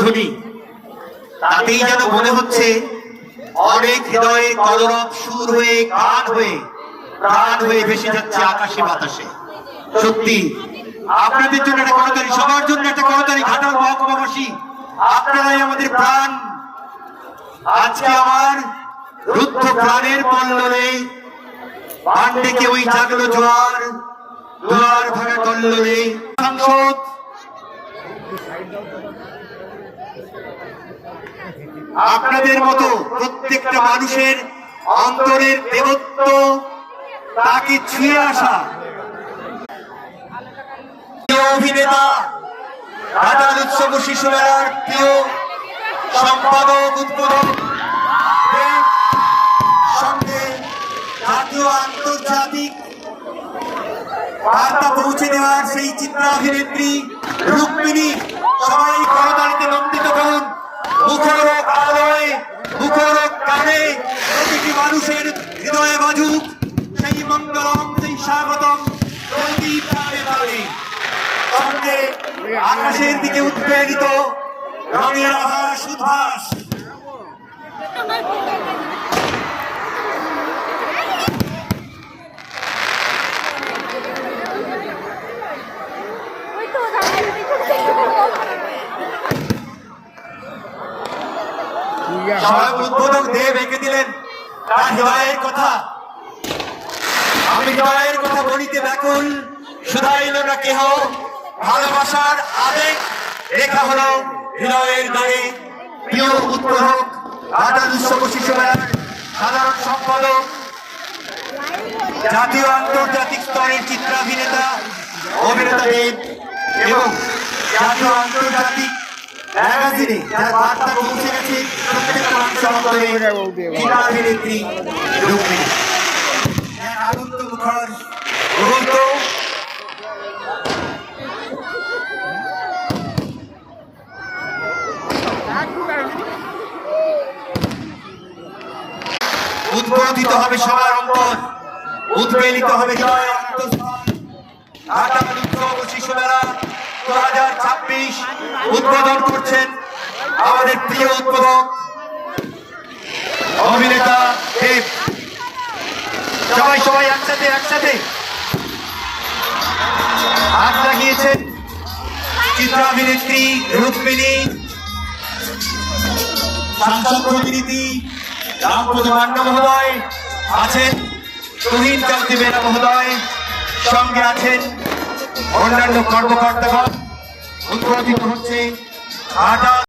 জয়ধ্বনি, তাতেই যেন মনে হচ্ছে অনেক হৃদয়ে কলরব সুর হয়ে গান হয়ে প্রাণ হয়ে ভেসে যাচ্ছে আকাশে বাতাসে। সত্যি আপনাদের জন্য একটা করতালি, সবার জন্য একটা করতালি। ঘাটাল মহকুমাবাসী, আপনারাই আমাদের প্রাণ। আজকে আমার রুদ্ধ প্রাণের পল্ললে পান্ডেকে ওই জাগলো জোয়ার, দুয়ার ভাঙা কল্লোলে। সাংসদ আপনাদের মতো প্রত্যেকটা মানুষের অন্তরের দেবত্ব, তাকে ছুঁয়ে আসা অভিনেতা, ঘাটাল উৎসব শিশু মেলার প্রিয় সম্পাদক, উদ্বোধক, সঙ্গে জাতীয় আন্তর্জাতিক বার্তা পৌঁছে দেওয়ার সেই চিত্রাভিনেত্রী রুক্মিণী, সবাই করতালিতে নন্দিত করুন। মুখরোগ আলোয়, মুখরোগ কানে প্রতিটি মানুষের হৃদয়ে বাজুক সেই মঙ্গলম, সেই স্বাগতম প্রতি প্রাণে প্রাণে। সঙ্গে আকাশের দিকে উৎপ্রেরিত রঙের আভাস, উদ্ভাস। স্বয়ং উদ্বোধক দেব এঁকে দিলেন তার হৃদয়ের কথা। আমি হৃদয়ের কথা বলিতে ব্যাকুল, শুধাইল না কেহ, ভালোবাসার আবেগ লেখা হলো হৃদয়ের গায়ে। প্রিয় উদ্বোধক, ঘাটাল উৎসব শিশু মেলার সাধারণ সম্পাদক, জাতীয় আন্তর্জাতিক স্তরের চিত্রাভিনেতা অভিনেতা দেব এবং জাতীয় আন্তর্জাতিক ম্যাগাজিনে যার বার্তা পৌঁছে গেছে প্রত্যেকটা মানুষের অন্তরে, চিত্রাভিনেত্রী রুক্মিণী। আনন্দ মুখর মুহূর্ত। উদ্বোধিত হবে সবার অন্তর, উদ্বেলিত হবে হৃদয় অন্তঃস্থল। ঘাটাল উৎসব শিশু মেলা 2026 উদ্বোধন করছেন আমাদের প্রিয় উদ্বোধক অভিনেতা দেব। সবাই সবাই একসাথে একসাথে হাত লাগিয়েছেন চিত্রাভিনেত্রী রুক্মিণী, সাংসদ প্রতিনিধি রামপ্রতি মান্না মহোদয় আছেন, তুহিন চৌধুরী বেরা মহোদয়, সঙ্গে আছেন অন্যান্য কর্মকর্তাগণ। উদ্বোধিত হচ্ছে ঘাটাল